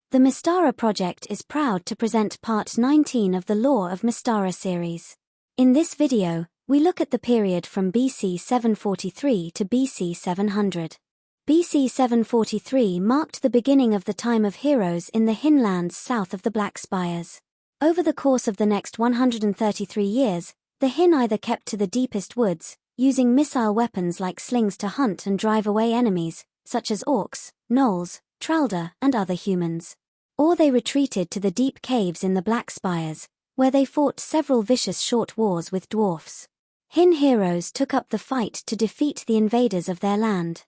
The Mystara project is proud to present Part 19 of the Lore of Mystara series. In this video, we look at the period from BC 743 to BC 700. BC 743 marked the beginning of the time of heroes in the hinlands south of the Black Spires. Over the course of the next 133 years, the Hin either kept to the deepest woods, using missile weapons like slings to hunt and drive away enemies, such as orcs, gnolls, Tralda, and other humans. Or they retreated to the deep caves in the Black Spires, where they fought several vicious short wars with dwarfs. Hin heroes took up the fight to defeat the invaders of their land.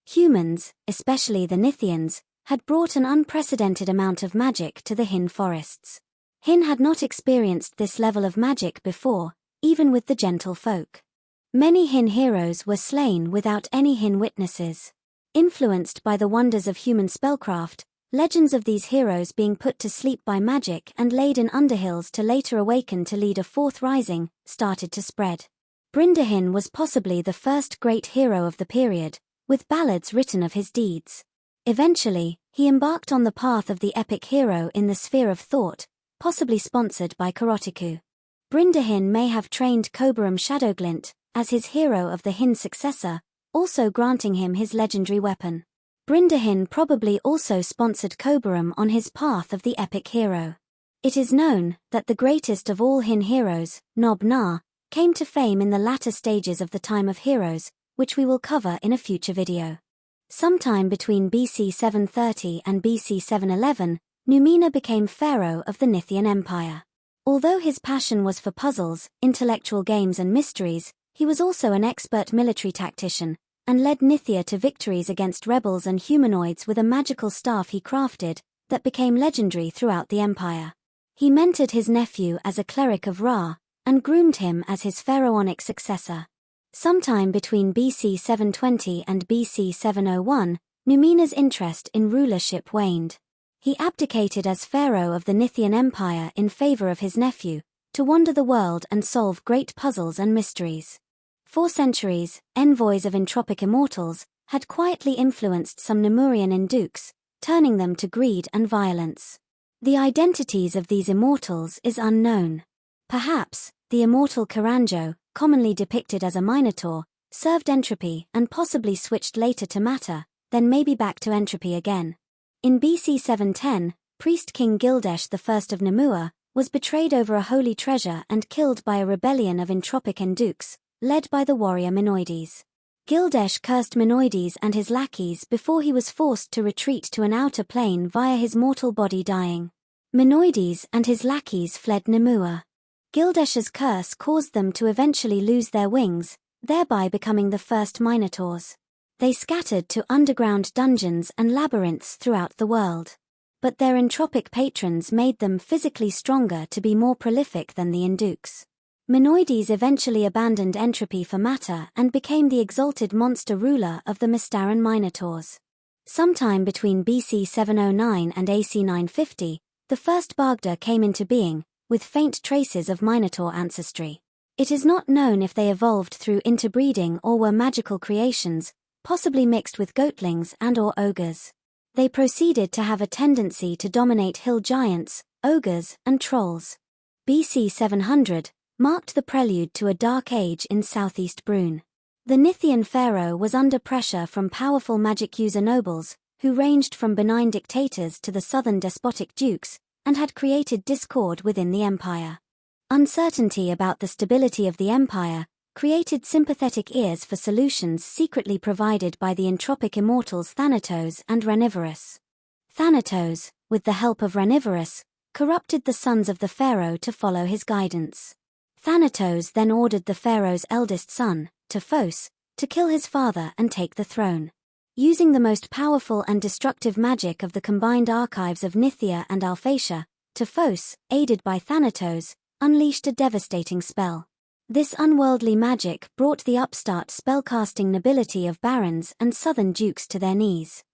Humans, especially the Nithians, had brought an unprecedented amount of magic to the Hin forests. Hin had not experienced this level of magic before, even with the gentle folk. Many Hin heroes were slain without any Hin witnesses. Influenced by the wonders of human spellcraft, legends of these heroes being put to sleep by magic and laid in underhills to later awaken to lead a fourth rising, started to spread. Brindahin was possibly the first great hero of the period, with ballads written of his deeds. Eventually, he embarked on the path of the epic hero in the sphere of thought, possibly sponsored by Karotiku. Brindahin may have trained Kobaram Shadowglint as his hero of the Hin successor, also granting him his legendary weapon. Brindahin probably also sponsored Kobaram on his path of the epic hero. It is known that the greatest of all Hin heroes, Nob Na, came to fame in the latter stages of the time of heroes, which we will cover in a future video. Sometime between BC 730 and BC 711, Numina became pharaoh of the Nithian Empire. Although his passion was for puzzles, intellectual games and mysteries, he was also an expert military tactician, and led Nithia to victories against rebels and humanoids with a magical staff he crafted, that became legendary throughout the empire. He mentored his nephew as a cleric of Ra, and groomed him as his pharaonic successor. Sometime between BC 720 and BC 701, Numina's interest in rulership waned. He abdicated as pharaoh of the Nithian Empire in favor of his nephew, to wander the world and solve great puzzles and mysteries. For centuries, envoys of entropic immortals had quietly influenced some Nemurian Indukes, turning them to greed and violence. The identities of these immortals is unknown. Perhaps, the immortal Karanjo, commonly depicted as a minotaur, served entropy and possibly switched later to matter, then maybe back to entropy again. In BC 710, priest King Gildesh I of Nemua was betrayed over a holy treasure and killed by a rebellion of entropic Indukes, led by the warrior Minoides. Gildesh cursed Minoides and his lackeys before he was forced to retreat to an outer plane via his mortal body dying. Minoides and his lackeys fled Nemua. Gildesh's curse caused them to eventually lose their wings, thereby becoming the first Minotaurs. They scattered to underground dungeons and labyrinths throughout the world. But their entropic patrons made them physically stronger to be more prolific than the Indukes. Minoides eventually abandoned entropy for matter and became the exalted monster ruler of the Mystaran Minotaurs. Sometime between BC 709 and AC 950, the first Bagda came into being, with faint traces of Minotaur ancestry. It is not known if they evolved through interbreeding or were magical creations, possibly mixed with goatlings and/or ogres. They proceeded to have a tendency to dominate hill giants, ogres, and trolls. BC 700 marked the prelude to a dark age in southeast Brune. The Nithian pharaoh was under pressure from powerful magic user nobles, who ranged from benign dictators to the southern despotic dukes, and had created discord within the empire. Uncertainty about the stability of the empire created sympathetic ears for solutions secretly provided by the entropic immortals Thanatos and Ranivorous. Thanatos, with the help of Ranivorous, corrupted the sons of the pharaoh to follow his guidance. Thanatos then ordered the pharaoh's eldest son, Tephos, to kill his father and take the throne. Using the most powerful and destructive magic of the combined archives of Nithia and Alphatia, Tephos, aided by Thanatos, unleashed a devastating spell. This unworldly magic brought the upstart spellcasting nobility of barons and southern dukes to their knees.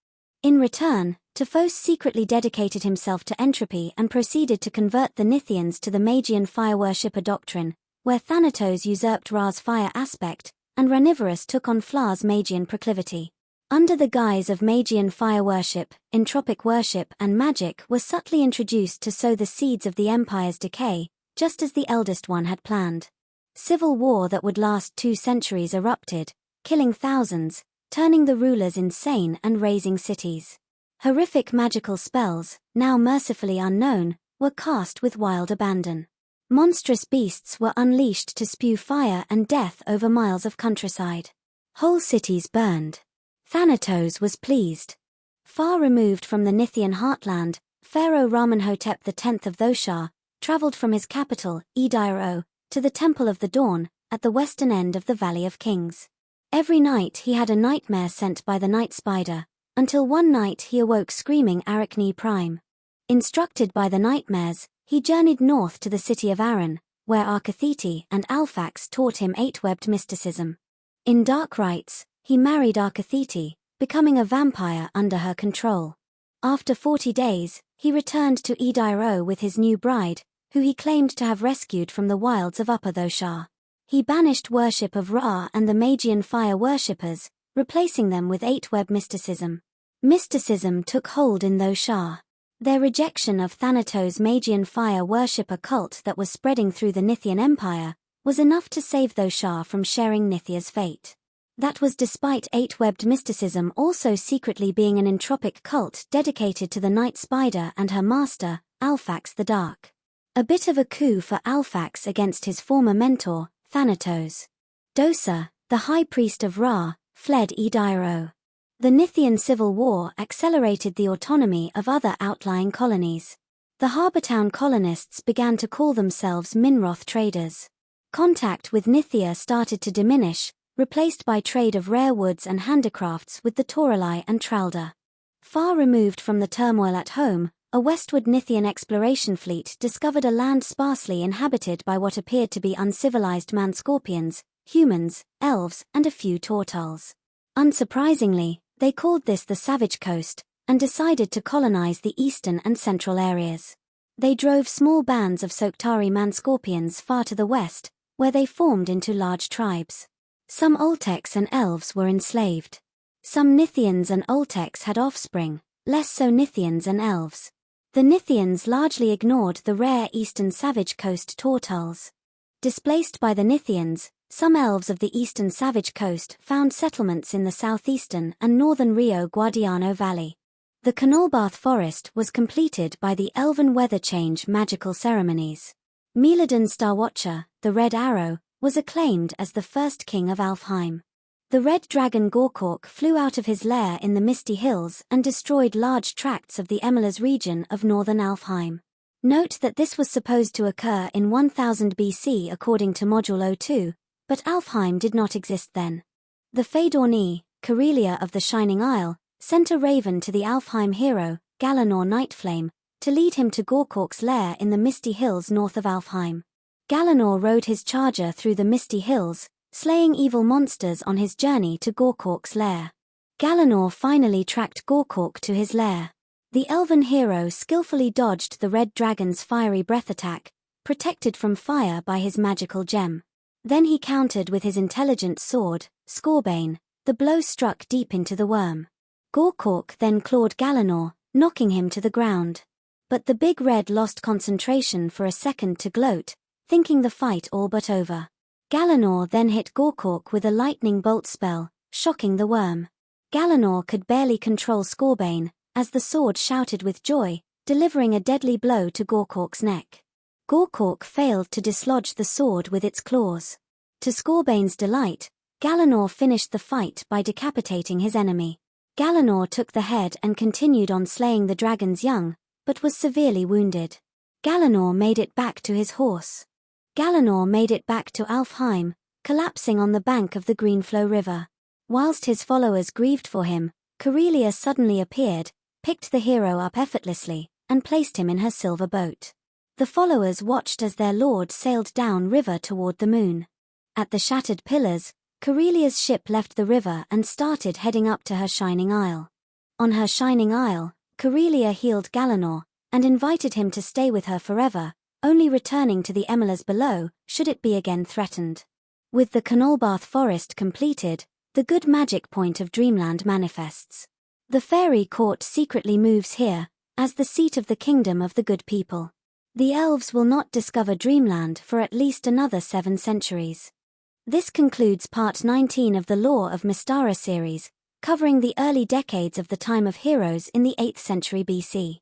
In return, Tephos secretly dedicated himself to entropy and proceeded to convert the Nithians to the Magian fire worshipper doctrine, where Thanatos usurped Ra's fire aspect, and Ranivorous took on Fla's Magian proclivity. Under the guise of Magian fire worship, entropic worship and magic were subtly introduced to sow the seeds of the empire's decay, just as the eldest one had planned. Civil war that would last 2 centuries erupted, killing thousands, turning the rulers insane and razing cities. Horrific magical spells, now mercifully unknown, were cast with wild abandon. Monstrous beasts were unleashed to spew fire and death over miles of countryside. Whole cities burned. Thanatos was pleased. Far removed from the Nithian heartland, Pharaoh Ramenhotep X of Thoshar traveled from his capital, Ediro, to the Temple of the Dawn, at the western end of the Valley of Kings. Every night he had a nightmare sent by the night spider, until one night he awoke screaming Arachne Prime. Instructed by the nightmares, he journeyed north to the city of Aran, where Archathete and Alphax taught him 8-webbed mysticism. In dark rites, he married Archathete, becoming a vampire under her control. After 40 days, he returned to Ediro with his new bride, who he claimed to have rescued from the wilds of Upper Thoshar. He banished worship of Ra and the Magian fire worshippers, replacing them with 8-web mysticism. Mysticism took hold in Thoshar. Their rejection of Thanatos' Magian fire worshipper cult that was spreading through the Nithian Empire was enough to save Thoshar from sharing Nithia's fate. That was despite 8-webbed mysticism also secretly being an entropic cult dedicated to the night spider and her master, Alphax the Dark. A bit of a coup for Alphax against his former mentor, Thanatos. Dosa, the high priest of Ra, fled Ediro. The Nithian civil war accelerated the autonomy of other outlying colonies. The harbour town colonists began to call themselves Minroth traders. Contact with Nithia started to diminish, replaced by trade of rare woods and handicrafts with the Toralai and Tralda. Far removed from the turmoil at home, a westward Nithian exploration fleet discovered a land sparsely inhabited by what appeared to be uncivilized man-scorpions, humans, elves, and a few Tortals. Unsurprisingly, they called this the Savage Coast, and decided to colonize the eastern and central areas. They drove small bands of Soktari man-scorpions far to the west, where they formed into large tribes. Some Oltecs and elves were enslaved. Some Nithians and Oltecs had offspring, less so Nithians and elves. The Nithians largely ignored the rare eastern Savage Coast Tortals. Displaced by the Nithians, some elves of the eastern Savage Coast found settlements in the southeastern and northern Rio Guadiano Valley. The Canolbarth Forest was completed by the Elven Weather Change magical ceremonies. Meladan Starwatcher, the Red Arrow, was acclaimed as the first king of Alfheim. The red dragon Gorkork flew out of his lair in the Misty Hills and destroyed large tracts of the Emelas region of northern Alfheim. Note that this was supposed to occur in 1000 BC according to Module 02, but Alfheim did not exist then. The Fëdorni, Carelia of the Shining Isle, sent a raven to the Alfheim hero, Galanor Nightflame, to lead him to Gorkork's lair in the Misty Hills north of Alfheim. Galanor rode his charger through the Misty Hills, slaying evil monsters on his journey to Gorkork's lair. Galanor finally tracked Gorkork to his lair. The elven hero skillfully dodged the red dragon's fiery breath attack, protected from fire by his magical gem. Then he countered with his intelligent sword, Scorbane. The blow struck deep into the worm. Gorkork then clawed Galanor, knocking him to the ground. But the big red lost concentration for a second to gloat, thinking the fight all but over. Galanor then hit Gorkork with a lightning bolt spell, shocking the worm. Galanor could barely control Scorbane, as the sword shouted with joy, delivering a deadly blow to Gorkork's neck. Gorkork failed to dislodge the sword with its claws. To Scorbane's delight, Galanor finished the fight by decapitating his enemy. Galanor took the head and continued on slaying the dragon's young, but was severely wounded. Galanor made it back to his horse. Galanor made it back to Alfheim, collapsing on the bank of the Greenflow River. Whilst his followers grieved for him, Carelia suddenly appeared, picked the hero up effortlessly, and placed him in her silver boat. The followers watched as their lord sailed down river toward the moon. At the shattered pillars, Carelia's ship left the river and started heading up to her Shining Isle. On her Shining Isle, Carelia healed Galanor, and invited him to stay with her forever, only returning to the Emelas below, should it be again threatened. With the Canolbarth Forest completed, The good magic point of Dreamland manifests. The fairy court secretly moves here, as the seat of the kingdom of the good people. The elves will not discover Dreamland for at least another 7 centuries. This concludes part 19 of the Lore of Mystara series, covering the early decades of the time of heroes in the 8th century BC.